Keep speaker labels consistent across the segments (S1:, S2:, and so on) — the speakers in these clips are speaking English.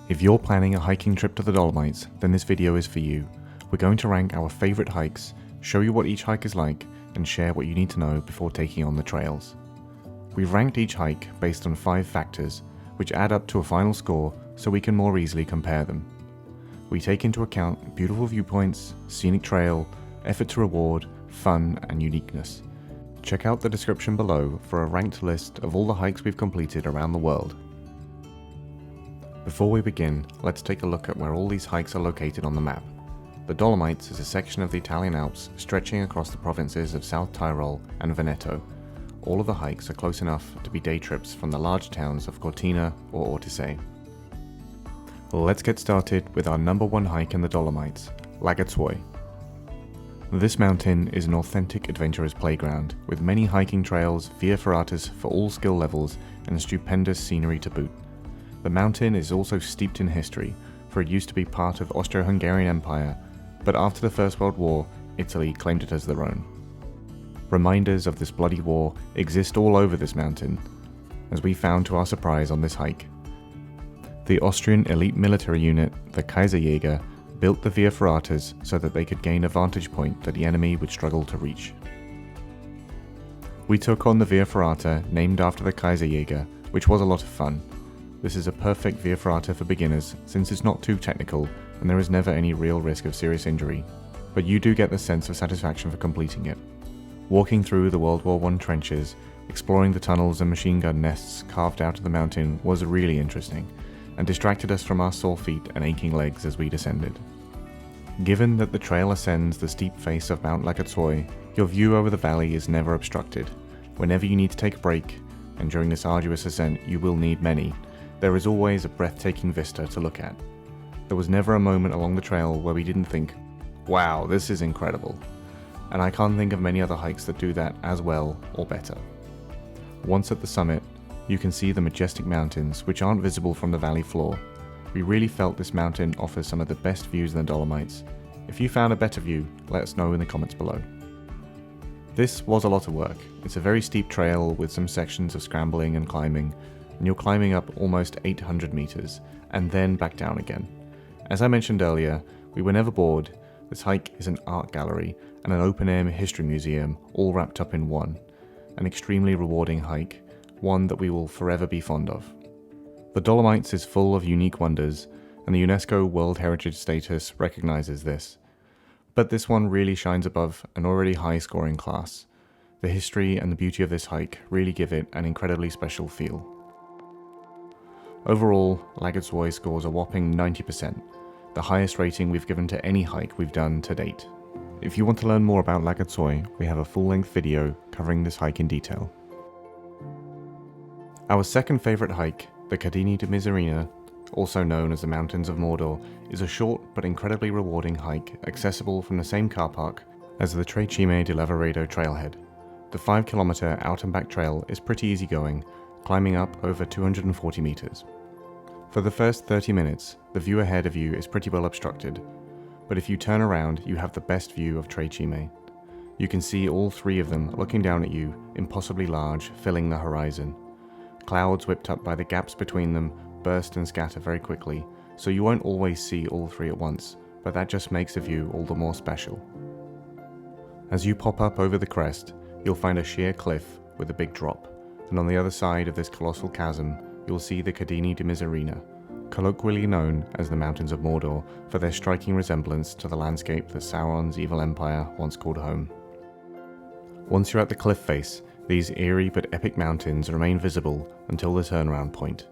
S1: If you're planning a hiking trip to the Dolomites, then this video is for you. We're going to rank our favourite hikes, show you what each hike is like, and share what you need to know before taking on the trails. We've ranked each hike based on 5 factors, which add up to a final score so we can more easily compare them. We take into account beautiful viewpoints, scenic trail, effort to reward, fun, and uniqueness. Check out the description below for a ranked list of all the hikes we've completed around the world. Before we begin, let's take a look at where all these hikes are located on the map. The Dolomites is a section of the Italian Alps stretching across the provinces of South Tyrol and Veneto. All of the hikes are close enough to be day trips from the large towns of Cortina or Ortisei. Let's get started with our number 1 hike in the Dolomites, Lagazuoi. This mountain is an authentic adventurous playground, with many hiking trails, via ferratas for all skill levels, and stupendous scenery to boot. The mountain is also steeped in history, for it used to be part of Austro-Hungarian Empire, but after the First World War, Italy claimed it as their own. Reminders of this bloody war exist all over this mountain, as we found to our surprise on this hike. The Austrian elite military unit, the Kaiserjäger, built the via ferratas so that they could gain a vantage point that the enemy would struggle to reach. We took on the via ferrata named after the Kaiserjäger, which was a lot of fun. This is a perfect via ferrata for beginners since it's not too technical and there is never any real risk of serious injury, but you do get the sense of satisfaction for completing it. Walking through the World War I trenches, exploring the tunnels and machine gun nests carved out of the mountain was really interesting, and distracted us from our sore feet and aching legs as we descended. Given that the trail ascends the steep face of Mount Lagazuoi, your view over the valley is never obstructed. Whenever you need to take a break, and during this arduous ascent you will need many, there is always a breathtaking vista to look at. There was never a moment along the trail where we didn't think, wow, this is incredible. And I can't think of many other hikes that do that as well or better. Once at the summit, you can see the majestic mountains which aren't visible from the valley floor. We really felt this mountain offers some of the best views in the Dolomites. If you found a better view, let us know in the comments below. This was a lot of work. It's a very steep trail with some sections of scrambling and climbing, and you're climbing up almost 800 meters, and then back down again. As I mentioned earlier, we were never bored. This hike is an art gallery and an open-air history museum all wrapped up in one. An extremely rewarding hike, one that we will forever be fond of. The Dolomites is full of unique wonders, and the UNESCO World Heritage status recognizes this. But this one really shines above an already high-scoring class. The history and the beauty of this hike really give it an incredibly special feel. Overall, Lagazuoi scores a whopping 90%, the highest rating we've given to any hike we've done to date. If you want to learn more about Lagazuoi, we have a full-length video covering this hike in detail. Our second favourite hike, the Cadini di Misurina, also known as the Mountains of Mordor, is a short but incredibly rewarding hike accessible from the same car park as the Tre Cime di Lavaredo trailhead. The 5-kilometre out and back trail is pretty easygoing, climbing up over 240 meters. For the first 30 minutes, the view ahead of you is pretty well obstructed, but if you turn around, you have the best view of Tre Cime. You can see all 3 of them looking down at you, impossibly large, filling the horizon. Clouds whipped up by the gaps between them burst and scatter very quickly, so you won't always see all 3 at once, but that just makes the view all the more special. As you pop up over the crest, you'll find a sheer cliff with a big drop, and on the other side of this colossal chasm, you'll see the Cadini di Misurina, colloquially known as the Mountains of Mordor for their striking resemblance to the landscape that Sauron's evil empire once called home. Once you're at the cliff face, these eerie but epic mountains remain visible until the turnaround point.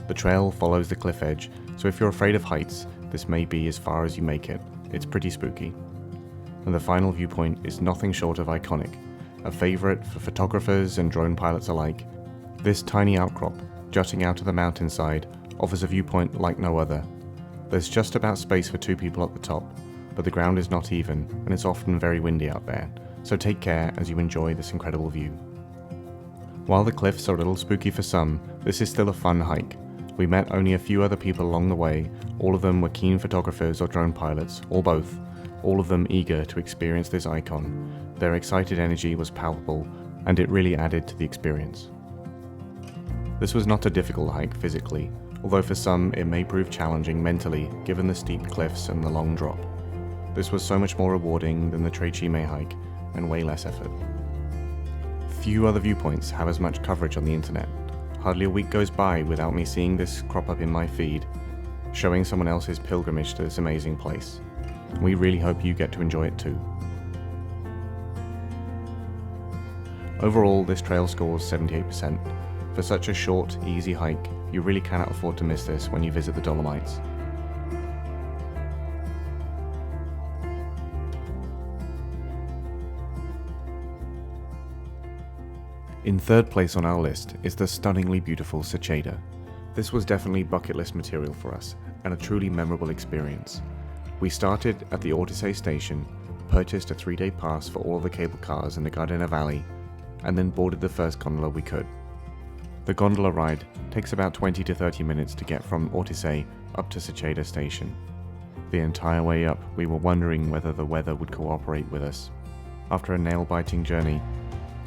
S1: The trail follows the cliff edge, so if you're afraid of heights, this may be as far as you make it. It's pretty spooky. And the final viewpoint is nothing short of iconic, a favourite for photographers and drone pilots alike. This tiny outcrop, jutting out of the mountainside, offers a viewpoint like no other. There's just about space for 2 people at the top, but the ground is not even, and it's often very windy out there, so take care as you enjoy this incredible view. While the cliffs are a little spooky for some, this is still a fun hike. We met only a few other people along the way, all of them were keen photographers or drone pilots, or both, all of them eager to experience this icon. Their excited energy was palpable, and it really added to the experience. This was not a difficult hike physically. although for some it may prove challenging mentally given the steep cliffs and the long drop. This was so much more rewarding than the Tre Cime hike and way less effort. Few other viewpoints have as much coverage on the internet. Hardly a week goes by without me seeing this crop up in my feed, showing someone else's pilgrimage to this amazing place. We really hope you get to enjoy it too. Overall, this trail scores 78%. For such a short, easy hike, you really cannot afford to miss this when you visit the Dolomites. In third place on our list is the stunningly beautiful Seceda. This was definitely bucket list material for us, and a truly memorable experience. We started at the Ortisei station, purchased a 3-day pass for all of the cable cars in the Gardena Valley, and then boarded the first gondola we could. The gondola ride takes about 20 to 30 minutes to get from Ortisei up to Seceda station. The entire way up, we were wondering whether the weather would cooperate with us. After a nail-biting journey,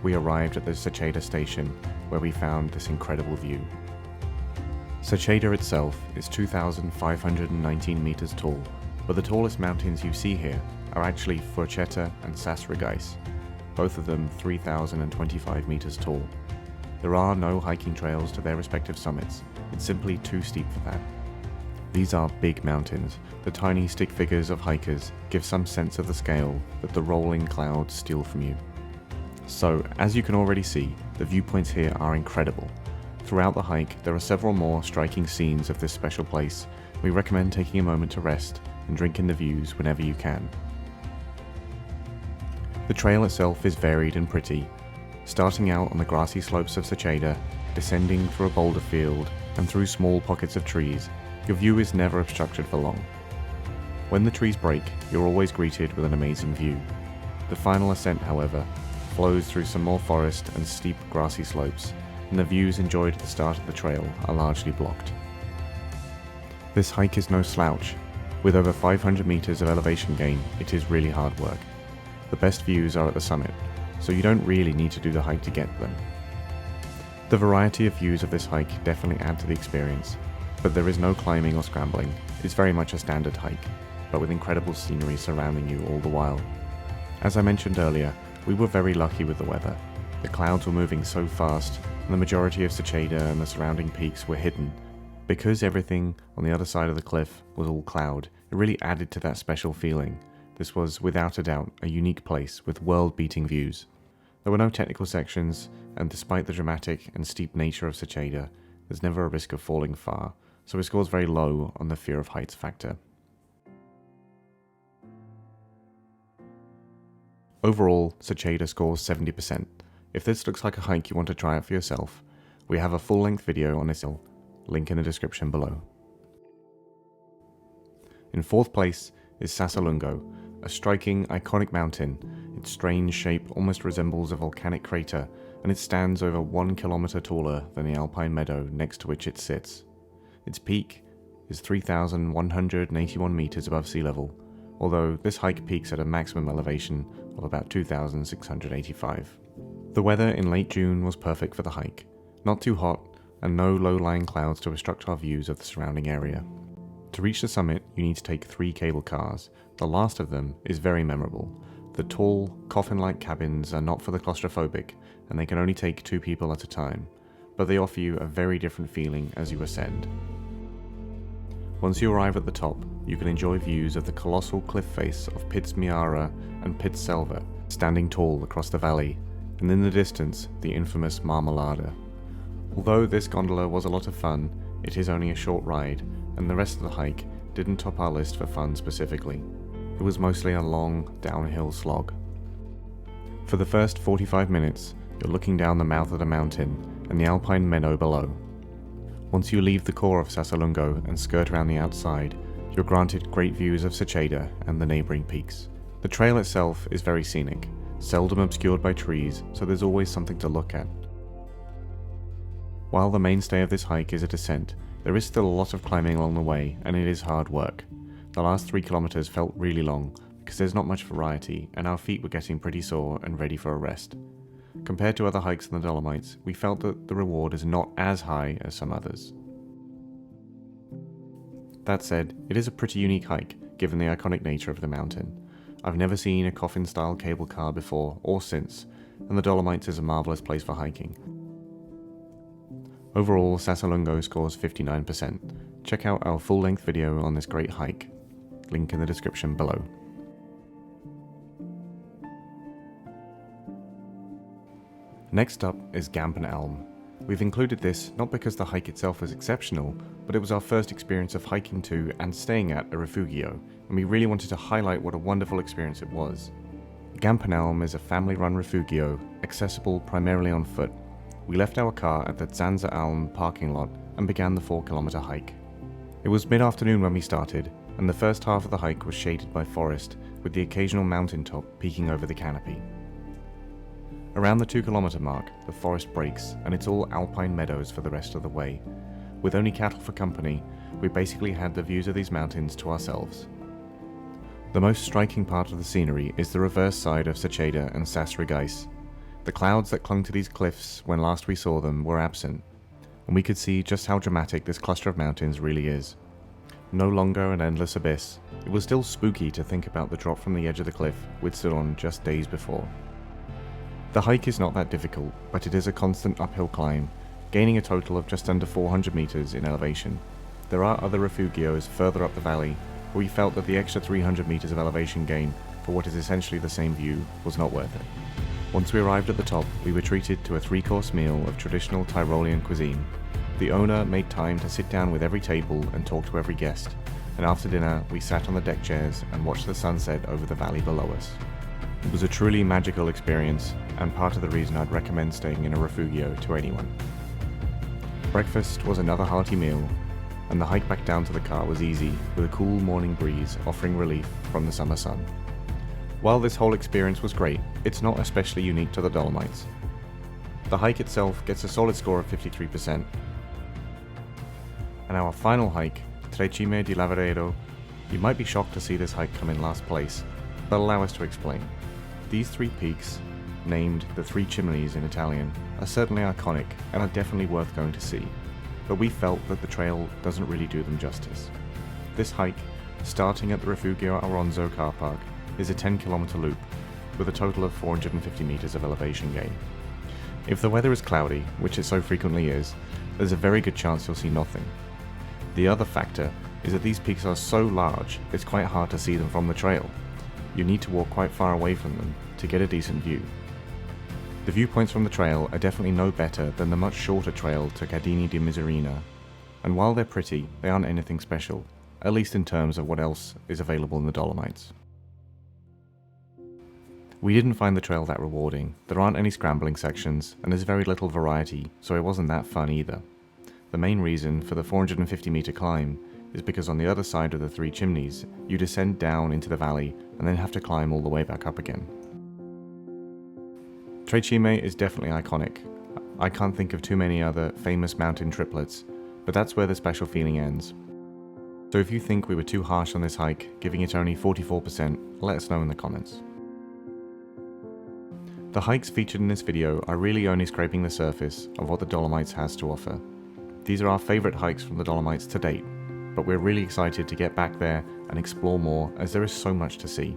S1: we arrived at the Seceda station, where we found this incredible view. Seceda itself is 2,519 meters tall, but the tallest mountains you see here are actually Forchetta and Sassragais, both of them 3,025 meters tall. There are no hiking trails to their respective summits, it's simply too steep for that. These are big mountains. The tiny stick figures of hikers give some sense of the scale that the rolling clouds steal from you. So, as you can already see, the viewpoints here are incredible. Throughout the hike, there are several more striking scenes of this special place. We recommend taking a moment to rest and drink in the views whenever you can. The trail itself is varied and pretty, starting out on the grassy slopes of Seceda, descending through a boulder field and through small pockets of trees. Your view is never obstructed for long. When the trees break, you're always greeted with an amazing view. The final ascent, however, flows through some more forest and steep grassy slopes, and the views enjoyed at the start of the trail are largely blocked. This hike is no slouch. With over 500 meters of elevation gain, it is really hard work. The best views are at the summit, so you don't really need to do the hike to get them. The variety of views of this hike definitely add to the experience, but there is no climbing or scrambling. It's very much a standard hike, but with incredible scenery surrounding you all the while. As I mentioned earlier, we were very lucky with the weather. The clouds were moving so fast, and the majority of Seceda and the surrounding peaks were hidden. Because everything on the other side of the cliff was all cloud, it really added to that special feeling. This was, without a doubt, a unique place with world-beating views. There were no technical sections, and despite the dramatic and steep nature of Seceda, there's never a risk of falling far, so it scores very low on the fear of heights factor. Overall, Seceda scores 70%. If this looks like a hike you want to try out for yourself, we have a full-length video on this hill, link in the description below. In fourth place is Sassolungo, a striking, iconic mountain. Its strange shape almost resembles a volcanic crater, and it stands over 1 kilometer taller than the alpine meadow next to which it sits. Its peak is 3,181 meters above sea level, although this hike peaks at a maximum elevation of about 2,685. The weather in late June was perfect for the hike, not too hot and no low-lying clouds to obstruct our views of the surrounding area. To reach the summit, you need to take 3 cable cars. The last of them is very memorable. The tall, coffin-like cabins are not for the claustrophobic, and they can only take 2 people at a time, but they offer you a very different feeling as you ascend. Once you arrive at the top, you can enjoy views of the colossal cliff face of Piz Miara and Piz Selva, standing tall across the valley, and in the distance, the infamous Marmalada. Although this gondola was a lot of fun, it is only a short ride, and the rest of the hike didn't top our list for fun specifically. It was mostly a long, downhill slog. For the first 45 minutes, you're looking down the mouth of the mountain and the alpine meadow below. Once you leave the core of Sassolungo and skirt around the outside, you're granted great views of Seceda and the neighbouring peaks. The trail itself is very scenic, seldom obscured by trees, so there's always something to look at. While the mainstay of this hike is a descent, there is still a lot of climbing along the way, and it is hard work. The last 3 kilometers felt really long, because there's not much variety, and our feet were getting pretty sore and ready for a rest. Compared to other hikes in the Dolomites, we felt that the reward is not as high as some others. That said, it is a pretty unique hike, given the iconic nature of the mountain. I've never seen a coffin-style cable car before or since, and the Dolomites is a marvellous place for hiking. Overall, Sassolungo scores 59%. Check out our full-length video on this great hike, link in the description below. Next up is Gampen Alm. We've included this not because the hike itself was exceptional, but it was our first experience of hiking to and staying at a refugio, and we really wanted to highlight what a wonderful experience it was. Gampen Alm is a family-run refugio, accessible primarily on foot. We left our car at the Tre Alm parking lot and began the 4-kilometer hike. It was mid-afternoon when we started, and the first half of the hike was shaded by forest, with the occasional mountaintop peeking over the canopy. Around the 2-kilometer mark, the forest breaks, and it's all alpine meadows for the rest of the way. With only cattle for company, we basically had the views of these mountains to ourselves. The most striking part of the scenery is the reverse side of Seceda and Sassolungo. The clouds that clung to these cliffs when last we saw them were absent, and we could see just how dramatic this cluster of mountains really is. No longer an endless abyss, it was still spooky to think about the drop from the edge of the cliff we'd stood on just days before. The hike is not that difficult, but it is a constant uphill climb, gaining a total of just under 400 meters in elevation. There are other refugios further up the valley, but we felt that the extra 300 meters of elevation gain for what is essentially the same view was not worth it. Once we arrived at the top, we were treated to a 3-course meal of traditional Tyrolean cuisine. The owner made time to sit down with every table and talk to every guest, and after dinner we sat on the deck chairs and watched the sunset over the valley below us. It was a truly magical experience, and part of the reason I'd recommend staying in a refugio to anyone. Breakfast was another hearty meal, and the hike back down to the car was easy, with a cool morning breeze offering relief from the summer sun. While this whole experience was great, it's not especially unique to the Dolomites. The hike itself gets a solid score of 53%. And our final hike, Tre Cime di Lavaredo, you might be shocked to see this hike come in last place, but allow us to explain. These 3 peaks, named the Three Chimneys in Italian, are certainly iconic and are definitely worth going to see, but we felt that the trail doesn't really do them justice. This hike, starting at the Refugio Auronzo car park, is a 10-kilometer loop with a total of 450 meters of elevation gain. If the weather is cloudy, which it so frequently is, there's a very good chance you'll see nothing. The other factor is that these peaks are so large, it's quite hard to see them from the trail. You need to walk quite far away from them to get a decent view. The viewpoints from the trail are definitely no better than the much shorter trail to Cadini di Misurina, and while they're pretty, they aren't anything special, at least in terms of what else is available in the Dolomites. We didn't find the trail that rewarding. There aren't any scrambling sections, and there's very little variety, so it wasn't that fun either. The main reason for the 450 meter climb is because on the other side of the 3 chimneys, you descend down into the valley and then have to climb all the way back up again. Tre Cime is definitely iconic. I can't think of too many other famous mountain triplets, but that's where the special feeling ends. So if you think we were too harsh on this hike, giving it only 44%, let us know in the comments. The hikes featured in this video are really only scraping the surface of what the Dolomites has to offer. These are our favourite hikes from the Dolomites to date, but we're really excited to get back there and explore more as there is so much to see.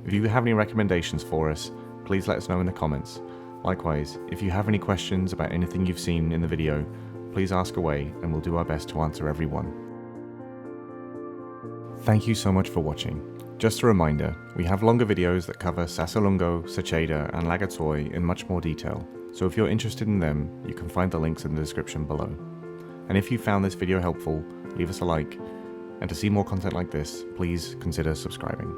S1: If you have any recommendations for us, please let us know in the comments. Likewise, if you have any questions about anything you've seen in the video, please ask away and we'll do our best to answer every one. Thank you so much for watching. Just a reminder, we have longer videos that cover Sassolungo, Seceda and Lagazuoi in much more detail, so if you're interested in them, you can find the links in the description below. And if you found this video helpful, leave us a like, and to see more content like this, please consider subscribing.